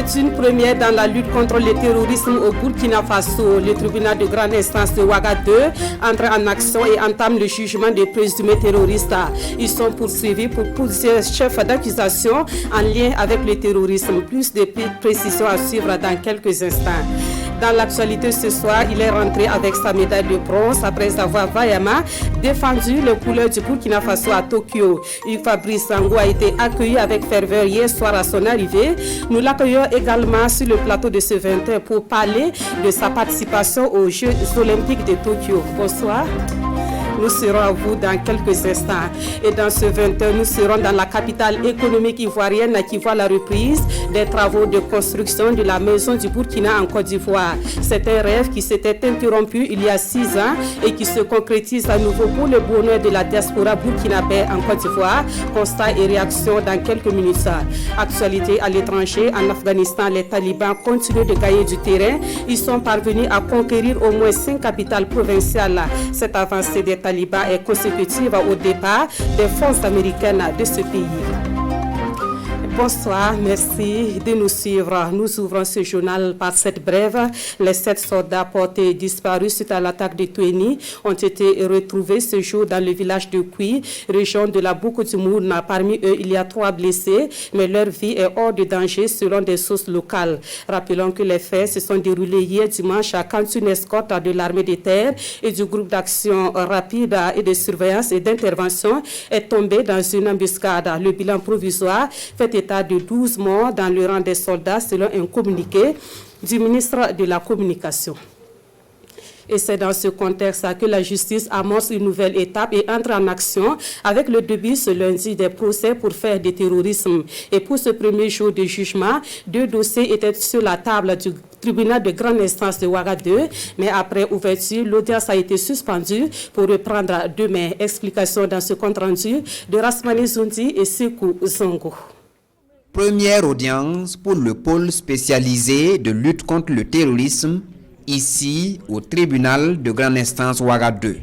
C'est une première dans la lutte contre le terrorisme au Burkina Faso. Le tribunal de grande instance de Ouaga 2 entre en action et entame le jugement des présumés terroristes. Ils sont poursuivis pour plusieurs chefs d'accusation en lien avec le terrorisme. Plus de précisions à suivre dans quelques instants. Dans l'actualité ce soir, il est rentré avec sa médaille de bronze après avoir vaillamment défendu les couleurs du Burkina Faso à Tokyo. Fabrice Sango a été accueilli avec ferveur hier soir à son arrivée. Nous l'accueillons également sur le plateau de ce 20h pour parler de sa participation aux Jeux Olympiques de Tokyo. Bonsoir. Nous serons à vous dans quelques instants. Et dans ce 20h, nous serons dans la capitale économique ivoirienne qui voit la reprise des travaux de construction de la maison du Burkina en Côte d'Ivoire. C'est un rêve qui s'était interrompu il y a 6 ans et qui se concrétise à nouveau pour le bonheur de la diaspora burkinabé en Côte d'Ivoire. Constat et réaction dans quelques minutes. Actualité à l'étranger, en Afghanistan, les talibans continuent de gagner du terrain. Ils sont parvenus à conquérir au moins 5 capitales provinciales. Cette avancée des talibans est consécutive au départ des forces américaines de ce pays. Bonsoir, merci de nous suivre. Nous ouvrons ce journal par cette brève. Les 7 soldats portés disparus suite à l'attaque de Touéni ont été retrouvés ce jour dans le village de Kui, région de la Boukou-du-Mourna. Parmi eux, il y a 3 blessés, mais leur vie est hors de danger selon des sources locales. Rappelons que les faits se sont déroulés hier dimanche quand une escorte de l'armée de terre et du groupe d'action rapide et de surveillance et d'intervention est tombée dans une embuscade. Le bilan provisoire fait état de 12 morts dans le rang des soldats selon un communiqué du ministre de la Communication. Et c'est dans ce contexte que la justice amorce une nouvelle étape et entre en action avec le début ce lundi des procès pour faire du terrorisme. Et pour ce premier jour de jugement, 2 dossiers étaient sur la table du tribunal de grande instance de Ouaga 2, mais après ouverture, l'audience a été suspendue pour reprendre demain. Explication dans ce compte-rendu de Rasmani Zoundi et Sekou Zongo. Première audience pour le pôle spécialisé de lutte contre le terrorisme, ici au tribunal de grande instance Ouaga 2.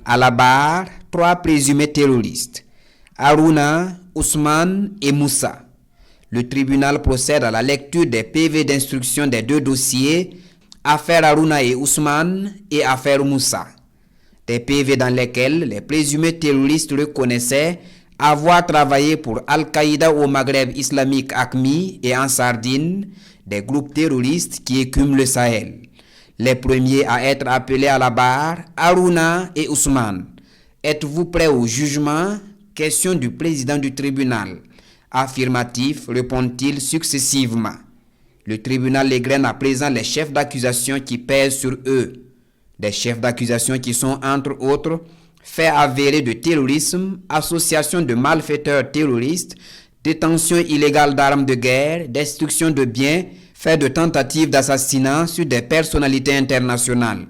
À la barre, 3 présumés terroristes, Harouna, Ousmane et Moussa. Le tribunal procède à la lecture des PV d'instruction des 2 dossiers, affaire Harouna et Ousmane et affaire Moussa. Des PV dans lesquels les présumés terroristes reconnaissaient avoir travaillé pour Al-Qaïda au Maghreb islamique AQMI et en Sardine, des groupes terroristes qui écument le Sahel. Les premiers à être appelés à la barre, Harouna et Ousmane. Êtes-vous prêts au jugement? Question du président du tribunal. Affirmatif, répondent-ils successivement. Le tribunal égrène à présent les chefs d'accusation qui pèsent sur eux. Des chefs d'accusation qui sont, entre autres, faits avérés de terrorisme, association de malfaiteurs terroristes, détention illégale d'armes de guerre, destruction de biens, faits de tentatives d'assassinat sur des personnalités internationales.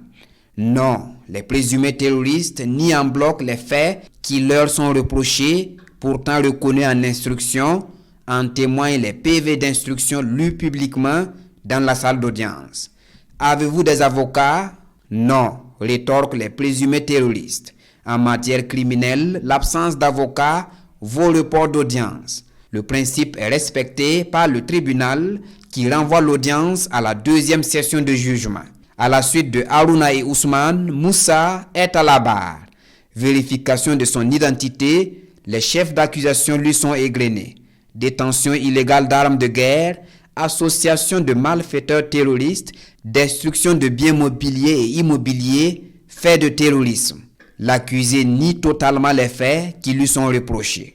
Non, les présumés terroristes nient en bloc les faits qui leur sont reprochés, pourtant reconnus en instruction, en témoignent les PV d'instruction lus publiquement dans la salle d'audience. Avez-vous des avocats? Non, rétorquent les présumés terroristes. En matière criminelle, l'absence d'avocat vaut report d'audience. Le principe est respecté par le tribunal qui renvoie l'audience à la 2e session de jugement. À la suite de Harouna et Ousmane, Moussa est à la barre. Vérification de son identité, les chefs d'accusation lui sont égrenés. Détention illégale d'armes de guerre, association de malfaiteurs terroristes, destruction de biens mobiliers et immobiliers, faits de terrorisme. L'accusé nie totalement les faits qui lui sont reprochés.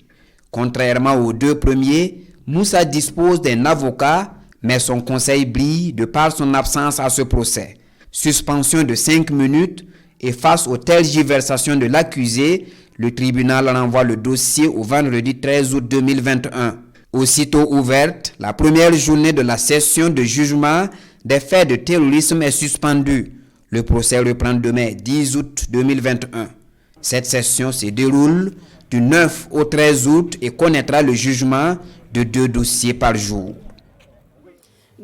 Contrairement aux 2 premiers, Moussa dispose d'un avocat, mais son conseil brille de par son absence à ce procès. Suspension de 5 minutes et face aux tergiversations de l'accusé, le tribunal renvoie le dossier au vendredi 13 août 2021. Aussitôt ouverte, la première journée de la session de jugement des faits de terrorisme est suspendue. Le procès reprend demain 10 août 2021. Cette session se déroule du 9 au 13 août et connaîtra le jugement de 2 dossiers par jour.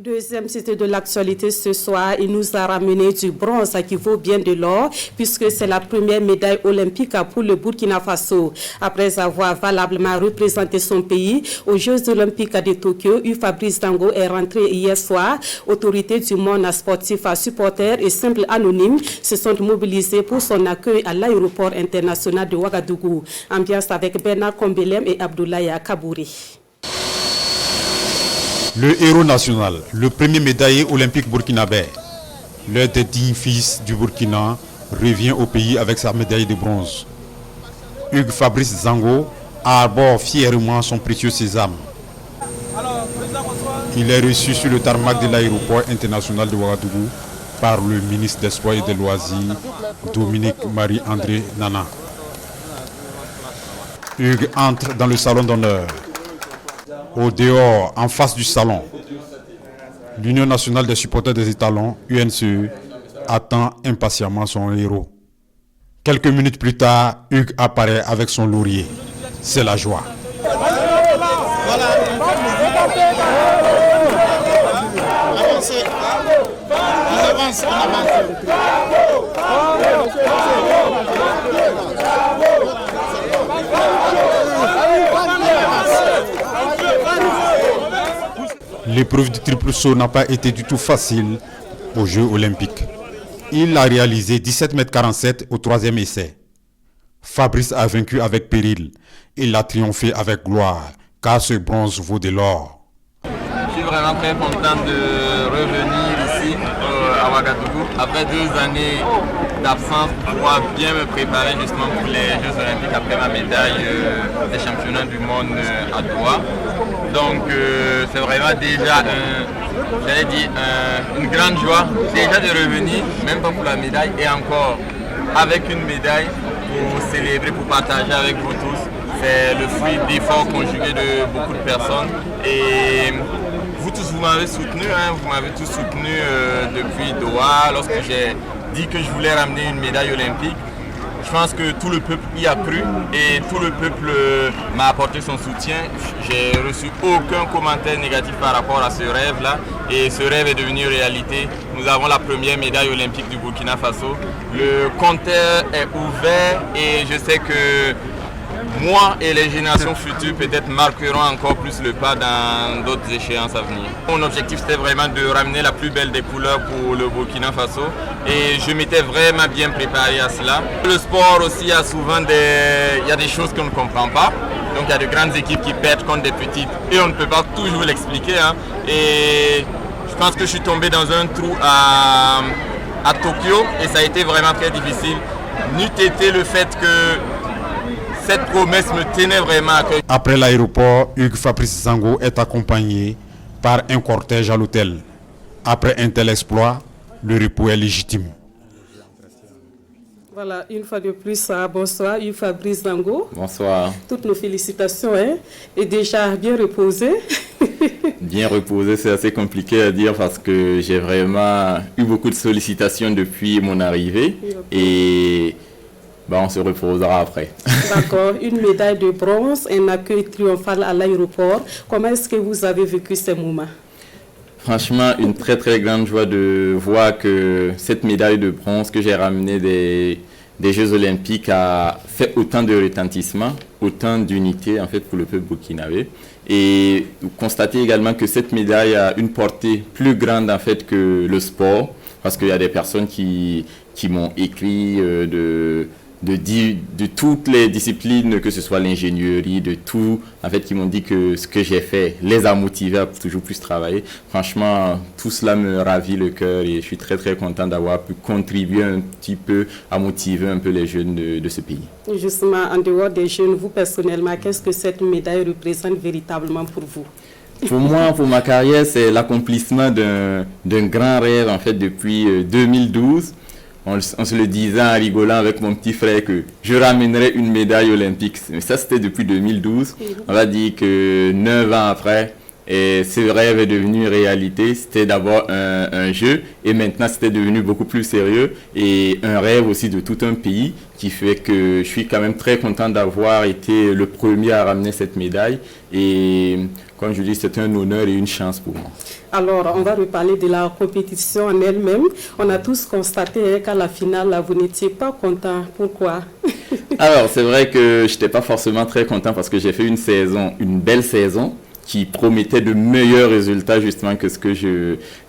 Deuxième cité de l'actualité ce soir, il nous a ramené du bronze qui vaut bien de l'or puisque c'est la première médaille olympique pour le Burkina Faso. Après avoir valablement représenté son pays aux Jeux olympiques de Tokyo, Fabrice Dango est rentré hier soir. Autorités du monde sportif, supporters et simples anonymes se sont mobilisés pour son accueil à l'aéroport international de Ouagadougou. Ambiance avec Bernard Kombelem et Abdoulaye Kabouri. Le héros national, le premier médaillé olympique burkinabé, l'un des dignes fils du Burkina, revient au pays avec sa médaille de bronze. Hugues Fabrice Zango arbore fièrement son précieux sésame. Il est reçu sur le tarmac de l'aéroport international de Ouagadougou par le ministre des Sports et des Loisirs, Dominique Marie-André Nana. Hugues entre dans le salon d'honneur. Au dehors, en face du salon, l'Union nationale des supporters des étalons, UNCE, attend impatiemment son héros. Quelques minutes plus tard, Hugues apparaît avec son laurier. C'est la joie. L'épreuve du triple saut n'a pas été du tout facile aux Jeux olympiques. Il a réalisé 17,47 m au troisième essai. Fabrice a vaincu avec péril. Il a triomphé avec gloire, car ce bronze vaut de l'or. Je suis vraiment très content de revenir ici à Ouagadougou après 2 années d'absence pour pouvoir bien me préparer justement pour les Jeux olympiques après ma médaille des championnats du monde à Doha. Donc c'est vraiment déjà une grande joie déjà de revenir, même pas pour la médaille et encore avec une médaille pour célébrer, pour partager avec vous tous. C'est le fruit d'efforts conjugués de beaucoup de personnes et vous tous vous m'avez soutenu, vous m'avez tous soutenu depuis Doha lorsque j'ai dit que je voulais ramener une médaille olympique. Je pense que tout le peuple y a cru et tout le peuple m'a apporté son soutien. J'ai reçu aucun commentaire négatif par rapport à ce rêve-là et ce rêve est devenu réalité. Nous avons la première médaille olympique du Burkina Faso. Le compteur est ouvert et je sais que moi et les générations futures peut-être marqueront encore plus le pas dans d'autres échéances à venir. Mon objectif c'était vraiment de ramener la plus belle des couleurs pour le Burkina Faso et je m'étais vraiment bien préparé à cela. Le sport aussi a souvent il y a des choses qu'on ne comprend pas. Donc il y a de grandes équipes qui perdent contre des petites et on ne peut pas toujours l'expliquer. Et je pense que je suis tombé dans un trou à Tokyo et ça a été vraiment très difficile. N'eût été le fait que cette promesse me tenait vraiment à cœur. Après l'aéroport, Hugues Fabrice Zango est accompagné par un cortège à l'hôtel. Après un tel exploit, le repos est légitime. Voilà, une fois de plus, bonsoir, Hugues Fabrice Zango. Bonsoir. Toutes nos félicitations, et déjà bien reposé. Bien reposé, c'est assez compliqué à dire parce que j'ai vraiment eu beaucoup de sollicitations depuis mon arrivée et on se reposera après. D'accord, une médaille de bronze, un accueil triomphal à l'aéroport. Comment est-ce que vous avez vécu ces moments? Franchement, une très très grande joie de voir que cette médaille de bronze que j'ai ramenée des Jeux olympiques a fait autant de retentissement, autant d'unité en fait pour le peuple burkinabé. Et constater également que cette médaille a une portée plus grande en fait que le sport, parce qu'il y a des personnes qui m'ont écrit de toutes les disciplines, que ce soit l'ingénierie, de tout, en fait, qui m'ont dit que ce que j'ai fait les a motivés à toujours plus travailler. Franchement, tout cela me ravit le cœur et je suis très très content d'avoir pu contribuer un petit peu à motiver un peu les jeunes de ce pays. Justement, en dehors des jeunes, vous personnellement, qu'est-ce que cette médaille représente véritablement pour vous? Pour moi, pour ma carrière, c'est l'accomplissement d'un grand rêve en fait depuis 2012. On se le disait en rigolant avec mon petit frère que je ramènerais une médaille olympique. Mais ça, c'était depuis 2012. On va dire que 9 ans après, Et ce rêve est devenu réalité. C'était d'abord un jeu et maintenant c'était devenu beaucoup plus sérieux et un rêve aussi de tout un pays qui fait que je suis quand même très content d'avoir été le premier à ramener cette médaille. Et comme je dis, c'est un honneur et une chance pour moi. Alors, on va reparler de la compétition en elle-même. On a tous constaté qu'à la finale, vous n'étiez pas content. Pourquoi? Alors, c'est vrai que je n'étais pas forcément très content parce que j'ai fait une belle saison qui promettait de meilleurs résultats justement que ce que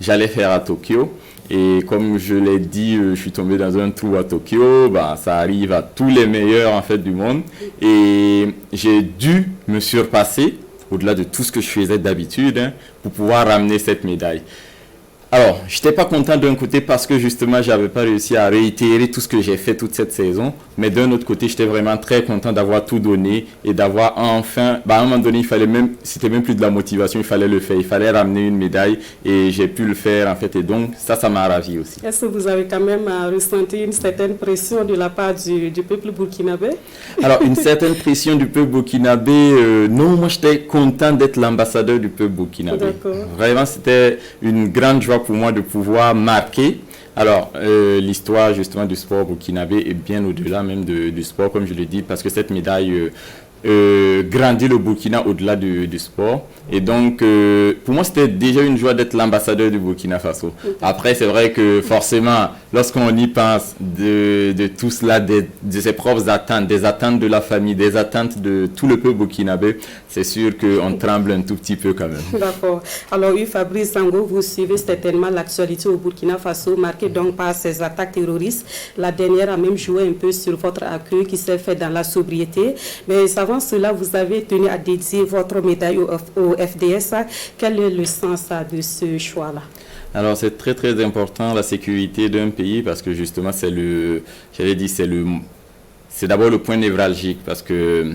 j'allais faire à Tokyo. Et comme je l'ai dit, je suis tombé dans un trou à Tokyo. Bah, ça arrive à tous les meilleurs en fait du monde. Et j'ai dû me surpasser au-delà de tout ce que je faisais d'habitude pour pouvoir ramener cette médaille. Alors, je n'étais pas content d'un côté parce que justement, je n'avais pas réussi à réitérer tout ce que j'ai fait toute cette saison. Mais d'un autre côté, j'étais vraiment très content d'avoir tout donné et d'avoir enfin, à un moment donné, c'était même plus de la motivation, il fallait le faire. Il fallait ramener une médaille et j'ai pu le faire en fait. Et donc, ça m'a ravi aussi. Est-ce que vous avez quand même ressenti une certaine pression de la part du peuple burkinabé? Alors, une certaine pression du peuple burkinabé, non, moi j'étais content d'être l'ambassadeur du peuple burkinabé. Vraiment, c'était une grande joie pour moi de pouvoir marquer. Alors, l'histoire justement du sport burkinabé est bien au-delà même du sport, comme je le dis, parce que cette médaille grandit le Burkina au-delà du sport. Et donc, pour moi, c'était déjà une joie d'être l'ambassadeur du Burkina Faso. Après, c'est vrai que forcément, lorsqu'on y pense de tout cela, de ses propres attentes, des attentes de la famille, des attentes de tout le peuple burkinabé, c'est sûr qu'on tremble un tout petit peu quand même. D'accord. Alors, Fabrice Sango, vous suivez certainement l'actualité au Burkina Faso, marquée donc par ces attaques terroristes. La dernière a même joué un peu sur votre accueil qui s'est fait dans la sobriété. Mais avant cela, vous avez tenu à dédier votre médaille au FDS. Quel est le sens de ce choix-là? Alors, c'est très très important la sécurité d'un pays parce que justement, c'est d'abord le point névralgique parce que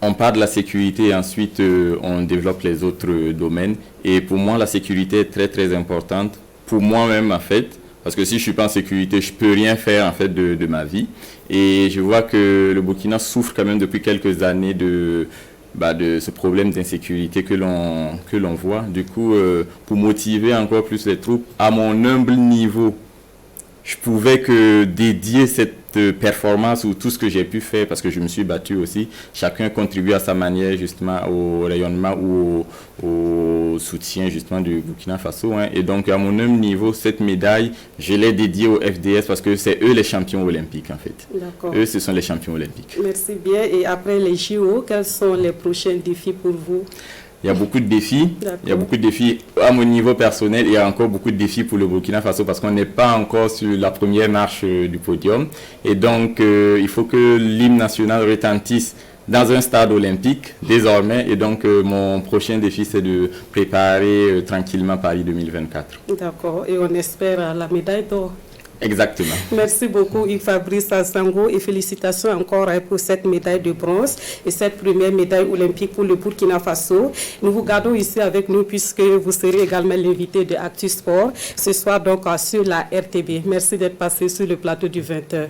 on parle de la sécurité et ensuite on développe les autres domaines. Et pour moi, la sécurité est très très importante pour moi-même en fait. Parce que si je ne suis pas en sécurité, je ne peux rien faire en fait de ma vie. Et je vois que le Burkina souffre quand même depuis quelques années de ce problème d'insécurité que l'on voit. Du coup, pour motiver encore plus les troupes, à mon humble niveau, je pouvais que dédier cette performance ou tout ce que j'ai pu faire parce que je me suis battu aussi. Chacun contribue à sa manière justement au rayonnement ou au soutien justement du Burkina Faso. Et donc à mon humble niveau, cette médaille, je l'ai dédiée au FDS parce que c'est eux les champions olympiques en fait. D'accord. Eux, ce sont les champions olympiques. Merci bien. Et après les JO, quels sont les prochains défis pour vous? Il y a beaucoup de défis. Il y a beaucoup de défis à mon niveau personnel et il y a encore beaucoup de défis pour le Burkina Faso parce qu'on n'est pas encore sur la première marche du podium. Et donc, il faut que l'hymne national retentisse dans un stade olympique désormais. Et donc, mon prochain défi, c'est de préparer tranquillement Paris 2024. D'accord. Et on espère la médaille d'or. Exactement. Merci beaucoup Fabrice Sango et félicitations encore pour cette médaille de bronze et cette première médaille olympique pour le Burkina Faso. Nous vous gardons ici avec nous puisque vous serez également l'invité de Actu Sport ce soir donc sur la RTB. Merci d'être passé sur le plateau du 20h.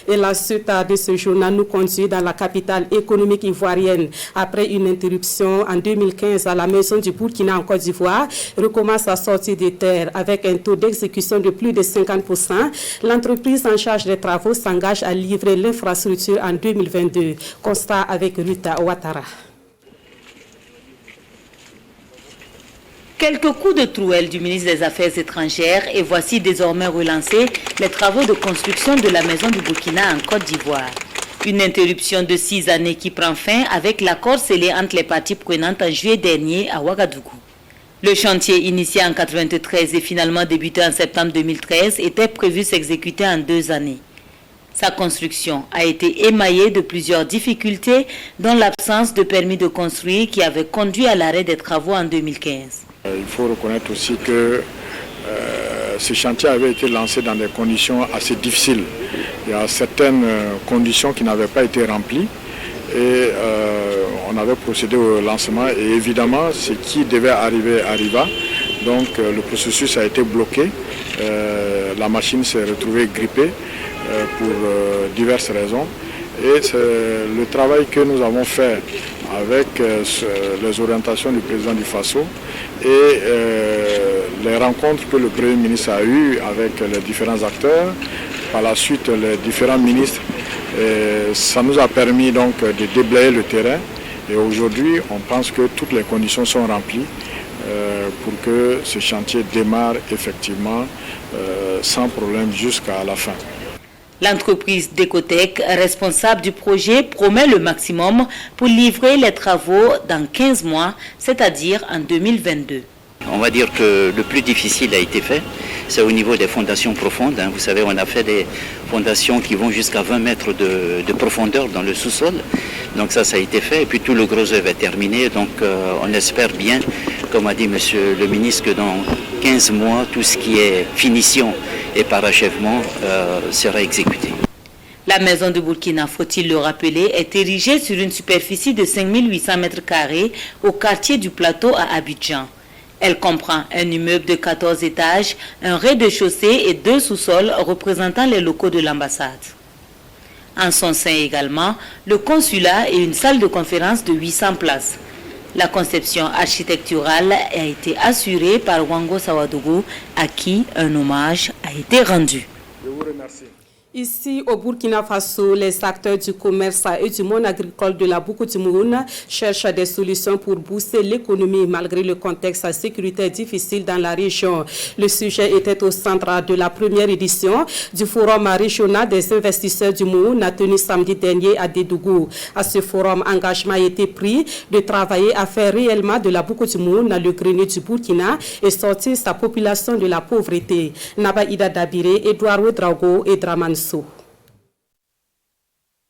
Et la suite de ce journal nous conduit dans la capitale économique ivoirienne. Après une interruption en 2015 à la maison du Burkina en Côte d'Ivoire, recommence à sortir des terres avec un taux d'exécution de plus de 50%. L'entreprise en charge des travaux s'engage à livrer l'infrastructure en 2022. Constat avec Rita Ouattara. Quelques coups de trouelle du ministre des Affaires étrangères et voici désormais relancés les travaux de construction de la maison du Burkina en Côte d'Ivoire. Une interruption de 6 années qui prend fin avec l'accord scellé entre les parties prenantes en juillet dernier à Ouagadougou. Le chantier initié en 1993 et finalement débuté en septembre 2013 était prévu s'exécuter en 2 années. Sa construction a été émaillée de plusieurs difficultés, dont l'absence de permis de construire qui avait conduit à l'arrêt des travaux en 2015. Il faut reconnaître aussi que ce chantier avait été lancé dans des conditions assez difficiles. Il y a certaines conditions qui n'avaient pas été remplies et on avait procédé au lancement et évidemment ce qui devait arriver arriva. Donc le processus a été bloqué, la machine s'est retrouvée grippée pour diverses raisons Et c'est le travail que nous avons fait avec les orientations du président du Faso et les rencontres que le Premier ministre a eues avec les différents acteurs, par la suite les différents ministres, ça nous a permis donc de déblayer le terrain. Et aujourd'hui, on pense que toutes les conditions sont remplies pour que ce chantier démarre effectivement sans problème jusqu'à la fin. L'entreprise Decotec, responsable du projet, promet le maximum pour livrer les travaux dans 15 mois, c'est-à-dire en 2022. On va dire que le plus difficile a été fait, c'est au niveau des fondations profondes. Vous savez, on a fait des fondations qui vont jusqu'à 20 mètres de profondeur dans le sous-sol. Donc ça a été fait. Et puis tout le gros œuvre est terminé. Donc on espère bien, comme a dit Monsieur le ministre, que dans 15 mois, tout ce qui est finition et parachèvement sera exécuté. La maison de Burkina, faut-il le rappeler, est érigée sur une superficie de 5800 m² au quartier du Plateau à Abidjan. Elle comprend un immeuble de 14 étages, un rez-de-chaussée et 2 sous-sols représentant les locaux de l'ambassade. En son sein également, le consulat et une salle de conférence de 800 places. La conception architecturale a été assurée par Wango Sawadougou, à qui un hommage a été rendu. Je vous remercie. Ici, au Burkina Faso, les acteurs du commerce et du monde agricole de la Boukoutimoun cherchent des solutions pour booster l'économie malgré le contexte sécuritaire difficile dans la région. Le sujet était au centre de la première édition du Forum régional des investisseurs du Moun, tenu samedi dernier à Dédougou. À ce forum, engagement a été pris de travailler à faire réellement de la Boukoutimoun le grenier du Burkina et sortir sa population de la pauvreté. Naba Ida Dabire, Edouard Ouedraogo et Draman.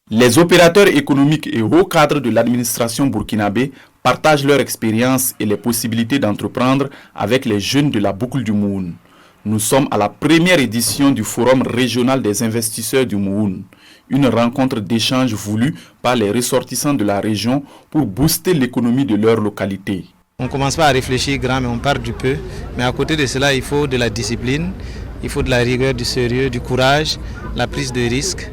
Les opérateurs économiques et hauts cadres de l'administration burkinabé partagent leur expérience et les possibilités d'entreprendre avec les jeunes de la boucle du Moun. Nous sommes à la première édition du Forum régional des investisseurs du Moun, une rencontre d'échange voulue par les ressortissants de la région pour booster l'économie de leur localité. On ne commence pas à réfléchir grand, mais on part du peu. Mais à côté de cela, il faut de la discipline, il faut de la rigueur, du sérieux, du courage, la prise de risque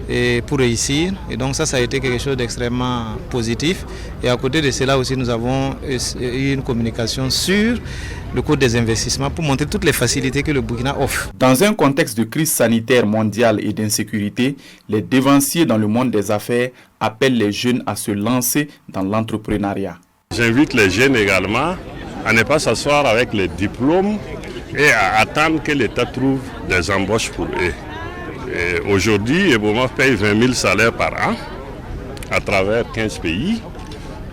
et pour réussir. Et donc ça a été quelque chose d'extrêmement positif. Et à côté de cela aussi, nous avons eu une communication sur le coût des investissements pour montrer toutes les facilités que le Burkina offre. Dans un contexte de crise sanitaire mondiale et d'insécurité, les dévanciers dans le monde des affaires appellent les jeunes à se lancer dans l'entrepreneuriat. J'invite les jeunes également à ne pas s'asseoir avec les diplômes et à attendre que l'État trouve des embauches pour eux. Aujourd'hui, Ebomaf paye 20 000 salaires par an à travers 15 pays.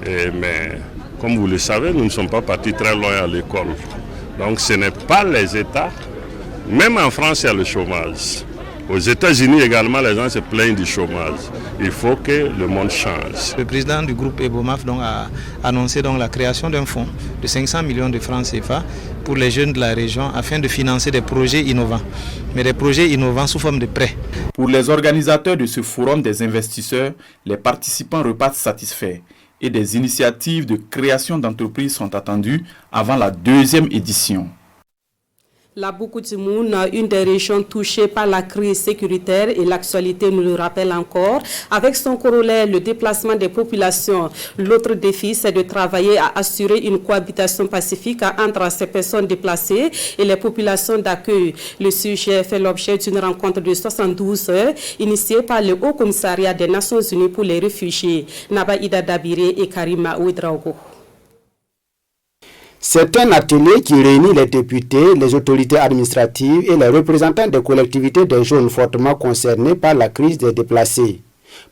Mais comme vous le savez, nous ne sommes pas partis très loin à l'école. Donc ce n'est pas les États. Même en France, il y a le chômage. Aux États-Unis également, les gens se plaignent du chômage. Il faut que le monde change. Le président du groupe Ebomaf a annoncé la création d'un fonds de 500 millions de francs CFA pour les jeunes de la région afin de financer des projets innovants, mais des projets innovants sous forme de prêts. Pour les organisateurs de ce forum des investisseurs, les participants repartent satisfaits et des initiatives de création d'entreprises sont attendues avant la deuxième édition. La Boukoutimoun, une des régions touchées par la crise sécuritaire et l'actualité nous le rappelle encore. Avec son corollaire, le déplacement des populations. L'autre défi, c'est de travailler à assurer une cohabitation pacifique entre ces personnes déplacées et les populations d'accueil. Le sujet fait l'objet d'une rencontre de 72 heures initiée par le Haut Commissariat des Nations Unies pour les réfugiés. Naba Ida Dabire et Karima Ouedraogo. C'est un atelier qui réunit les députés, les autorités administratives et les représentants des collectivités des zones fortement concernées par la crise des déplacés.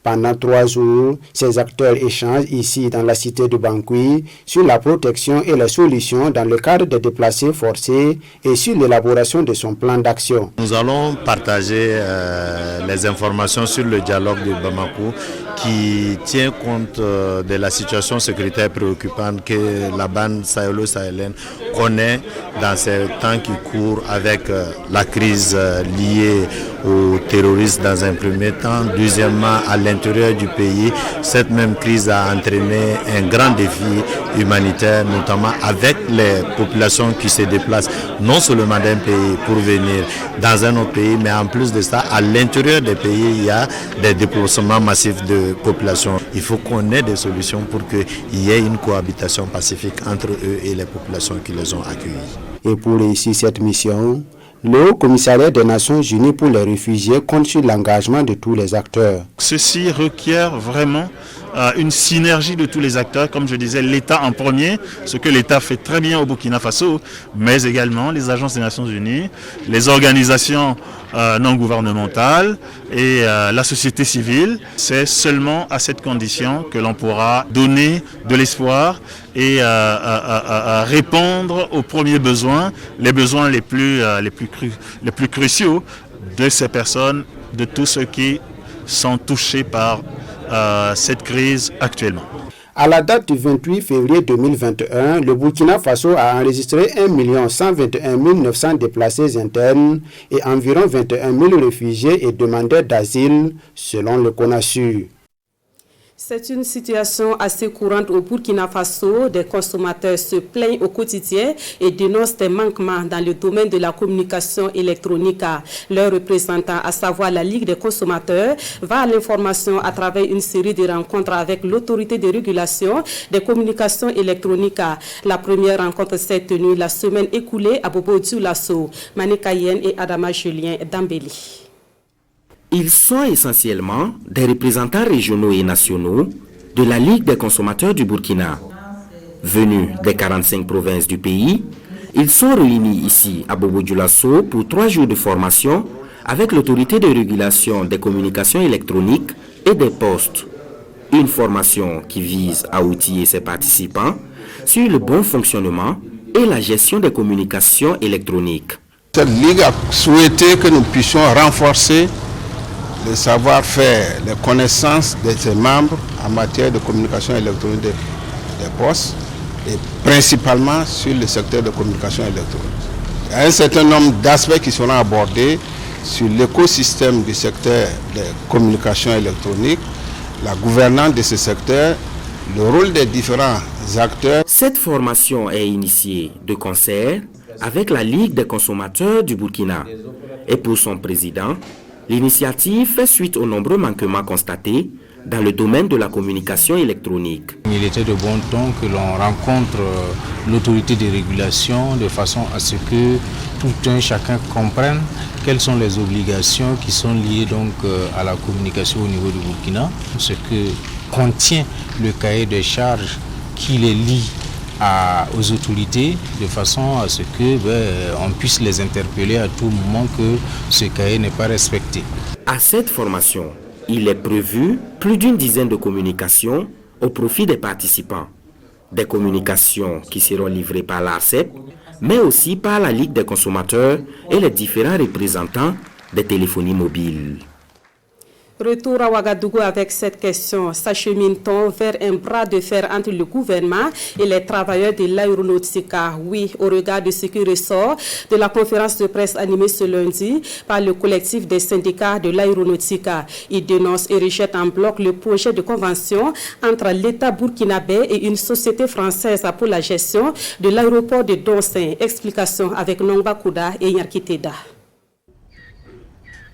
Pendant 3 jours, ces acteurs échangent ici dans la cité de Bangui sur la protection et les solutions dans le cadre des déplacés forcés et sur l'élaboration de son plan d'action. Nous allons partager les informations sur le dialogue de Bamako qui tient compte de la situation sécuritaire préoccupante que la bande sahélo-sahélienne connaît dans ces temps qui courent avec la crise liée au terrorisme dans un premier temps. Deuxièmement, à l'intérieur du pays, cette même crise a entraîné un grand défi humanitaire, notamment avec les populations qui se déplacent non seulement d'un pays pour venir dans un autre pays, mais en plus de ça, à l'intérieur des pays, il y a des déplacements massifs de population. Il faut qu'on ait des solutions pour qu'il y ait une cohabitation pacifique entre eux et les populations qui les ont accueillis. Et pour réussir cette mission, le Haut Commissariat des Nations Unies pour les réfugiés compte sur l'engagement de tous les acteurs. Ceci requiert vraiment une synergie de tous les acteurs, comme je disais, l'État en premier, ce que l'État fait très bien au Burkina Faso, mais également les agences des Nations Unies, les organisations non gouvernementales et la société civile. C'est seulement à cette condition que l'on pourra donner de l'espoir et répondre aux premiers besoins, les besoins les plus cruciaux de ces personnes, de tous ceux qui sont touchés par cette crise actuellement. À la date du 28 février 2021, le Burkina Faso a enregistré 1 121 900 déplacés internes et environ 21 000 réfugiés et demandeurs d'asile, selon le CONASUR. C'est une situation assez courante au Burkina Faso. Des consommateurs se plaignent au quotidien et dénoncent des manquements dans le domaine de la communication électronique. Leur représentant, à savoir la Ligue des consommateurs, va à l'information à travers une série de rencontres avec l'autorité de régulation des communications électroniques. La première rencontre s'est tenue la semaine écoulée à Bobo-Dioulasso, Manekayen et Adama Julien Dambeli. Ils sont essentiellement des représentants régionaux et nationaux de la Ligue des consommateurs du Burkina. Venus des 45 provinces du pays, ils sont réunis ici à Bobo-Dioulasso pour 3 jours de formation avec l'autorité de régulation des communications électroniques et des postes. Une formation qui vise à outiller ses participants sur le bon fonctionnement et la gestion des communications électroniques. Cette Ligue a souhaité que nous puissions renforcer le savoir-faire, les connaissances de ses membres en matière de communication électronique des postes et principalement sur le secteur de communication électronique. Il y a un certain nombre d'aspects qui seront abordés sur l'écosystème du secteur des communications électroniques, la gouvernance de ce secteur, le rôle des différents acteurs. Cette formation est initiée de concert avec la Ligue des consommateurs du Burkina et pour son président, l'initiative fait suite aux nombreux manquements constatés dans le domaine de la communication électronique. Il était de bon ton que l'on rencontre l'autorité de régulation de façon à ce que tout un chacun comprenne quelles sont les obligations qui sont liées donc à la communication au niveau du Burkina, ce que contient le cahier des charges qui les lie aux autorités de façon à ce que on puisse les interpeller à tout moment que ce cahier n'est pas respecté. À cette formation, il est prévu plus d'une dizaine de communications au profit des participants. Des communications qui seront livrées par l'ARCEP, mais aussi par la Ligue des consommateurs et les différents représentants des téléphonies mobiles. Retour à Ouagadougou avec cette question. S'achemine-t-on vers un bras de fer entre le gouvernement et les travailleurs de l'aéronautique? Oui, au regard de ce qui ressort de la conférence de presse animée ce lundi par le collectif des syndicats de l'aéronautique. Ils dénoncent et rejettent en bloc le projet de convention entre l'État burkinabé et une société française pour la gestion de l'aéroport de Donsin. Explication avec Nongba Kouda et Yarkiteda.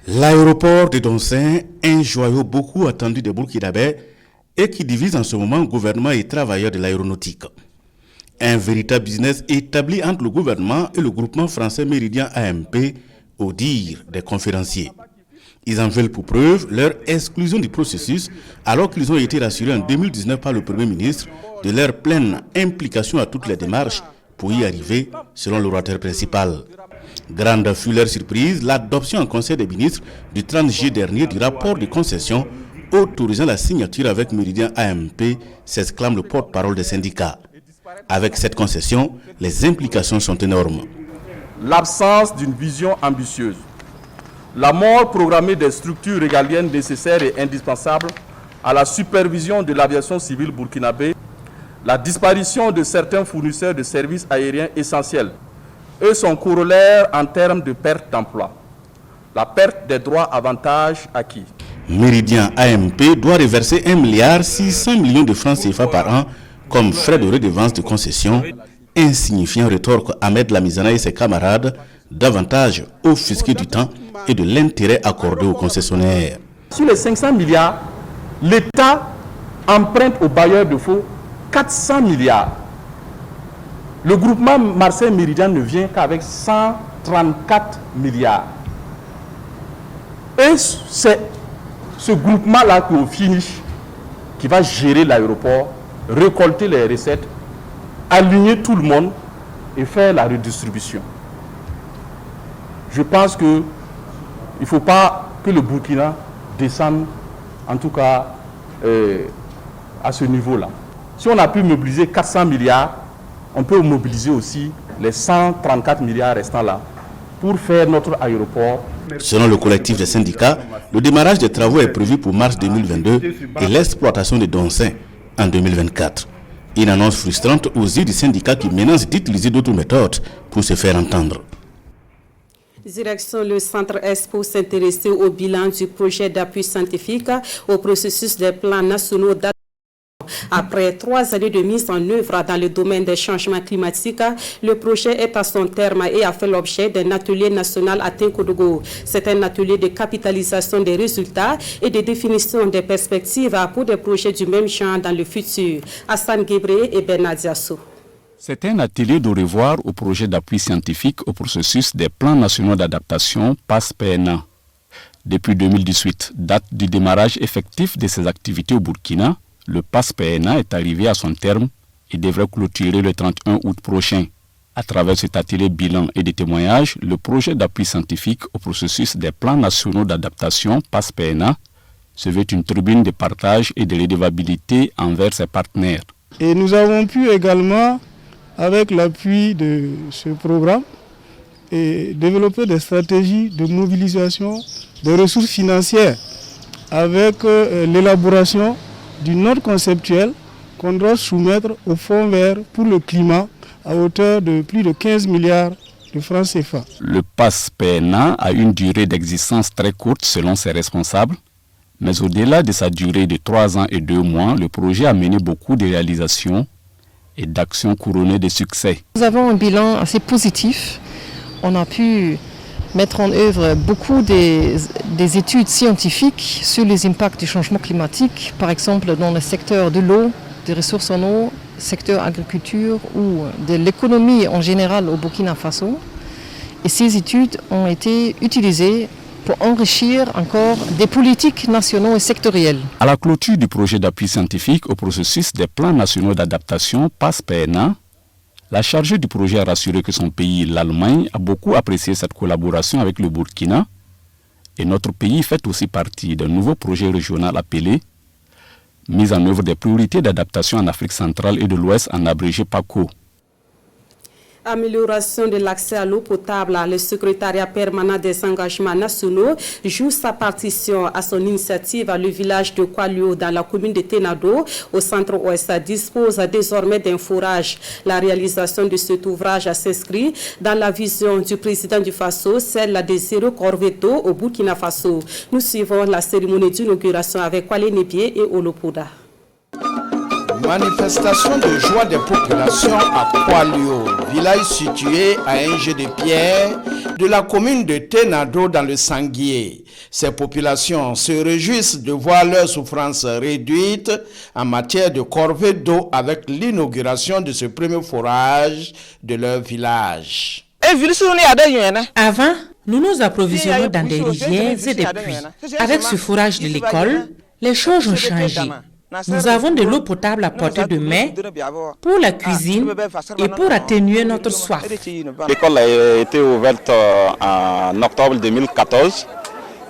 L'aéroport de Donsin, un joyau beaucoup attendu des Burkinabés et qui divise en ce moment gouvernement et travailleurs de l'aéronautique. Un véritable business établi entre le gouvernement et le groupement français Méridien AMP, au dire des conférenciers. Ils en veulent pour preuve leur exclusion du processus alors qu'ils ont été rassurés en 2019 par le Premier ministre de leur pleine implication à toutes les démarches pour y arriver, selon l'orateur principal. Grande fut leur surprise, l'adoption en Conseil des ministres du 30 juillet dernier du rapport de concession autorisant la signature avec Méridien AMP, s'exclame le porte-parole des syndicats. Avec cette concession, les implications sont énormes. L'absence d'une vision ambitieuse, la mort programmée des structures régaliennes nécessaires et indispensables à la supervision de l'aviation civile burkinabé, la disparition de certains fournisseurs de services aériens essentiels et son corollaire en termes de perte d'emploi, la perte des droits avantages acquis. Méridien AMP doit reverser 1,6 milliard de francs CFA par an comme frais de redevance de concession, insignifiant rétorque Ahmed Lamizana et ses camarades, davantage offusqués du temps et de l'intérêt accordé aux concessionnaires. Sur les 500 milliards, l'État emprunte aux bailleurs de fonds 400 milliards. Le groupement Marseille-Méridien ne vient qu'avec 134 milliards. Et c'est ce groupement-là qui, au finish, qui va gérer l'aéroport, récolter les recettes, aligner tout le monde et faire la redistribution. Je pense qu'il ne faut pas que le Burkina descende, en tout cas, à ce niveau-là. Si on a pu mobiliser 400 milliards, on peut mobiliser aussi les 134 milliards restants là pour faire notre aéroport. Selon le collectif des syndicats, le démarrage des travaux est prévu pour mars 2022 et l'exploitation des Doncins en 2024. Une annonce frustrante aux yeux du syndicat qui menace d'utiliser d'autres méthodes pour se faire entendre. Direction le Centre Est pour s'intéresser au bilan du projet d'appui scientifique au processus des plans nationaux d'adaptation. Après 3 années de mise en œuvre dans le domaine des changements climatiques, le projet est à son terme et a fait l'objet d'un atelier national à Tinkodogo. C'est un atelier de capitalisation des résultats et de définition des perspectives pour des projets du même genre dans le futur. Hassan Gebre et Bernard Diasso. C'est un atelier de revoir au projet d'appui scientifique au processus des plans nationaux d'adaptation PAS-PNA. Depuis 2018, date du démarrage effectif de ces activités au Burkina, le PAS-PNA est arrivé à son terme et devrait clôturer le 31 août prochain. À travers cet atelier bilan et des témoignages, le projet d'appui scientifique au processus des plans nationaux d'adaptation PAS-PNA se veut une tribune de partage et de redevabilité envers ses partenaires. Et nous avons pu également, avec l'appui de ce programme, développer des stratégies de mobilisation des ressources financières avec l'élaboration d'une note conceptuelle qu'on doit soumettre au Fonds vert pour le climat à hauteur de plus de 15 milliards de francs CFA. Le PAS-PNA a une durée d'existence très courte selon ses responsables, mais au-delà de sa durée de 3 ans et 2 mois, le projet a mené beaucoup de réalisations et d'actions couronnées de succès. Nous avons un bilan assez positif. On a pu mettre en œuvre beaucoup des études scientifiques sur les impacts du changement climatique, par exemple dans le secteur de l'eau, des ressources en eau, secteur agriculture ou de l'économie en général au Burkina Faso. Et ces études ont été utilisées pour enrichir encore des politiques nationaux et sectorielles. À la clôture du projet d'appui scientifique au processus des plans nationaux d'adaptation PAS-PNA, la chargée du projet a rassuré que son pays, l'Allemagne, a beaucoup apprécié cette collaboration avec le Burkina et notre pays fait aussi partie d'un nouveau projet régional appelé Mise en œuvre des priorités d'adaptation en Afrique centrale et de l'Ouest en abrégé PACO. Amélioration de l'accès à l'eau potable, le secrétariat permanent des engagements nationaux joue sa partition à son initiative. Le village de Kwalio dans la commune de Tenado au centre-ouest dispose désormais d'un forage. La réalisation de cet ouvrage s'inscrit dans la vision du président du Faso, celle de zéro corvée d'eau au Burkina Faso. Nous suivons la cérémonie d'inauguration avec Kwale Nebié et Olopoda. Manifestation de joie des populations à Kwalio, village situé à un jet de pierre de la commune de Tenado dans le Sanguier. Ces populations se réjouissent de voir leurs souffrances réduites en matière de corvée d'eau avec l'inauguration de ce premier forage de leur village. Avant, nous nous approvisionnons dans des rivières et des puits. Avec ce forage de l'école, les choses ont changé. Nous avons de l'eau potable à portée de main pour la cuisine et pour atténuer notre soif. L'école a été ouverte en octobre 2014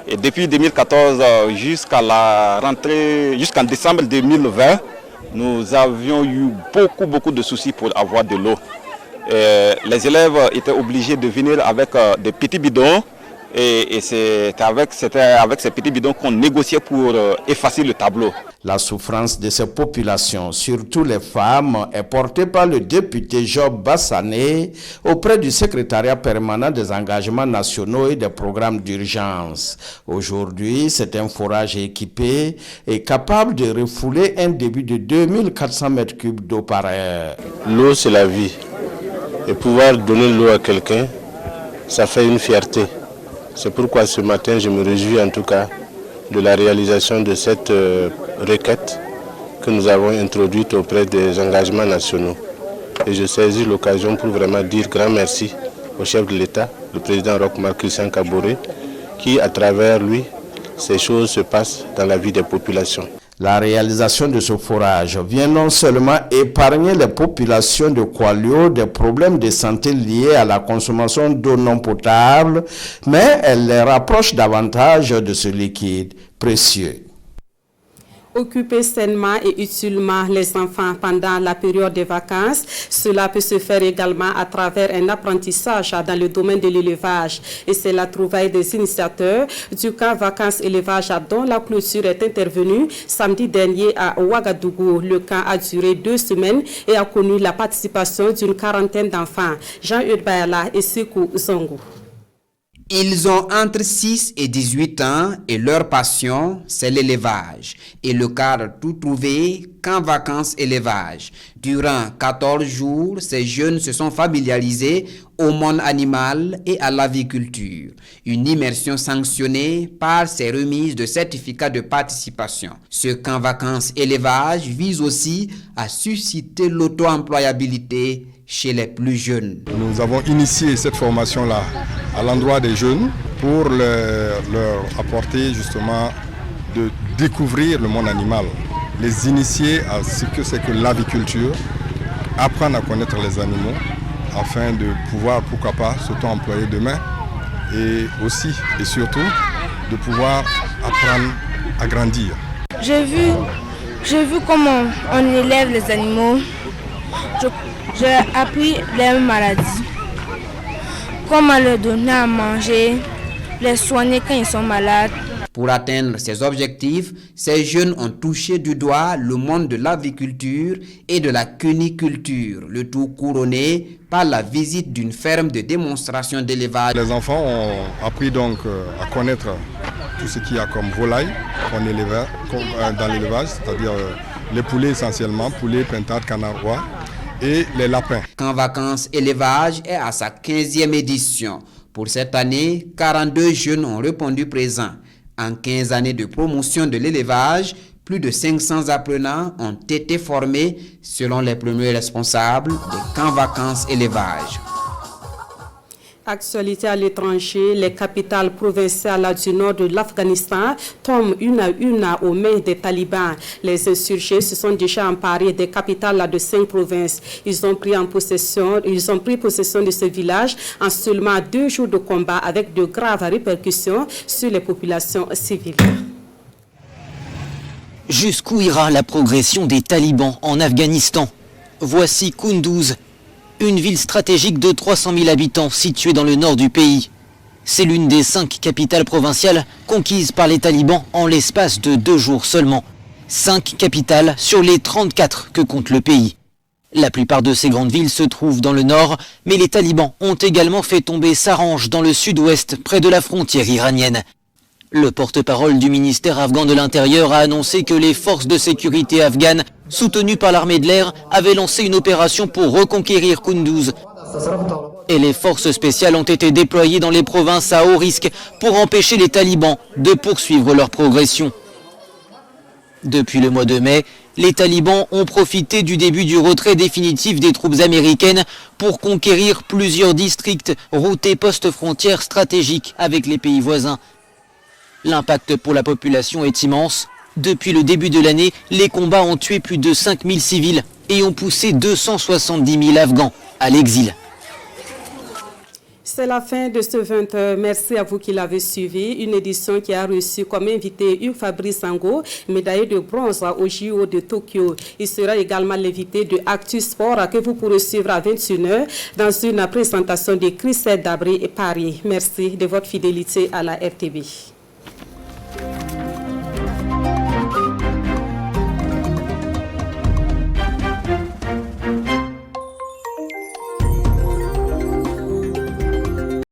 et depuis 2014 jusqu'à la rentrée, jusqu'en décembre 2020, nous avions eu beaucoup de soucis pour avoir de l'eau. Les élèves étaient obligés de venir avec des petits bidons Et c'était avec ces petits bidons qu'on négociait pour effacer le tableau. La souffrance de ces populations, surtout les femmes, est portée par le député Job Bassané auprès du secrétariat permanent des engagements nationaux et des programmes d'urgence. Aujourd'hui, c'est un forage équipé et capable de refouler un débit de 2400 mètres cubes d'eau par heure. L'eau, c'est la vie. Et pouvoir donner l'eau à quelqu'un, ça fait une fierté. C'est pourquoi ce matin, je me réjouis en tout cas de la réalisation de cette requête que nous avons introduite auprès des engagements nationaux. Et je saisis l'occasion pour vraiment dire grand merci au chef de l'État, le président Roch-Marc Christian Kaboré, qui, à travers lui, ces choses se passent dans la vie des populations. La réalisation de ce forage vient non seulement épargner les populations de Koualio des problèmes de santé liés à la consommation d'eau non potable, mais elle les rapproche davantage de ce liquide précieux. Occuper sainement et utilement les enfants pendant la période des vacances. Cela peut se faire également à travers un apprentissage dans le domaine de l'élevage. Et c'est la trouvaille des initiateurs du camp vacances-élevage dont la clôture est intervenue samedi dernier à Ouagadougou. Le camp a duré 2 semaines et a connu la participation d'une quarantaine d'enfants. Jean-Eudes Bayala et Sekou Zongo. Ils ont entre 6 et 18 ans et leur passion, c'est l'élevage. Et le cadre tout trouvé, camp vacances élevage. Durant 14 jours, ces jeunes se sont familiarisés au monde animal et à l'aviculture. Une immersion sanctionnée par ces remises de certificats de participation. Ce camp vacances élevage vise aussi à susciter l'auto-employabilité chez les plus jeunes. Nous avons initié cette formation-là à l'endroit des jeunes pour leur apporter justement de découvrir le monde animal, les initier à ce que c'est que l'aviculture, apprendre à connaître les animaux afin de pouvoir, pourquoi pas, s'auto-employer demain et aussi et surtout de pouvoir apprendre à grandir. J'ai vu comment on élève les animaux. J'ai appris les maladies, comment leur donner à manger, les soigner quand ils sont malades. Pour atteindre ces objectifs, ces jeunes ont touché du doigt le monde de l'aviculture et de la cuniculture, le tout couronné par la visite d'une ferme de démonstration d'élevage. Les enfants ont appris donc à connaître tout ce qu'il y a comme volaille qu'on élève dans l'élevage, c'est-à-dire les poulets essentiellement, poulets, pintades, canards rois, et les lapins. Camp vacances élevage est à sa 15e édition. Pour cette année, 42 jeunes ont répondu présents. En 15 années de promotion de l'élevage, plus de 500 apprenants ont été formés selon les premiers responsables des camps vacances élevage. Actualité à l'étranger, les capitales provinciales du nord de l'Afghanistan tombent une à une aux mains des talibans. Les insurgés se sont déjà emparés des capitales de 5 provinces. Ils ont pris possession de ce village en seulement 2 jours de combat avec de graves répercussions sur les populations civiles. Jusqu'où ira la progression des talibans en Afghanistan? Voici Kunduz, une ville stratégique de 300 000 habitants située dans le nord du pays. C'est l'une des 5 capitales provinciales conquises par les talibans en l'espace de 2 jours seulement. 5 capitales sur les 34 que compte le pays. La plupart de ces grandes villes se trouvent dans le nord, mais les talibans ont également fait tomber Saranj dans le sud-ouest, près de la frontière iranienne. Le porte-parole du ministère afghan de l'Intérieur a annoncé que les forces de sécurité afghanes, soutenues par l'armée de l'air, avaient lancé une opération pour reconquérir Kunduz. Et les forces spéciales ont été déployées dans les provinces à haut risque pour empêcher les talibans de poursuivre leur progression. Depuis le mois de mai, les talibans ont profité du début du retrait définitif des troupes américaines pour conquérir plusieurs districts, routes et postes frontières stratégiques avec les pays voisins. L'impact pour la population est immense. Depuis le début de l'année, les combats ont tué plus de 5000 civils et ont poussé 270 000 Afghans à l'exil. C'est la fin de ce 20h. Merci à vous qui l'avez suivi. Une édition qui a reçu comme invité Hugues Fabrice Sango, médaillé de bronze au JO de Tokyo. Il sera également l'invité de Actu Sport que vous pourrez suivre à 21h dans une présentation de Christelle Dabré et Paris. Merci de votre fidélité à la RTB.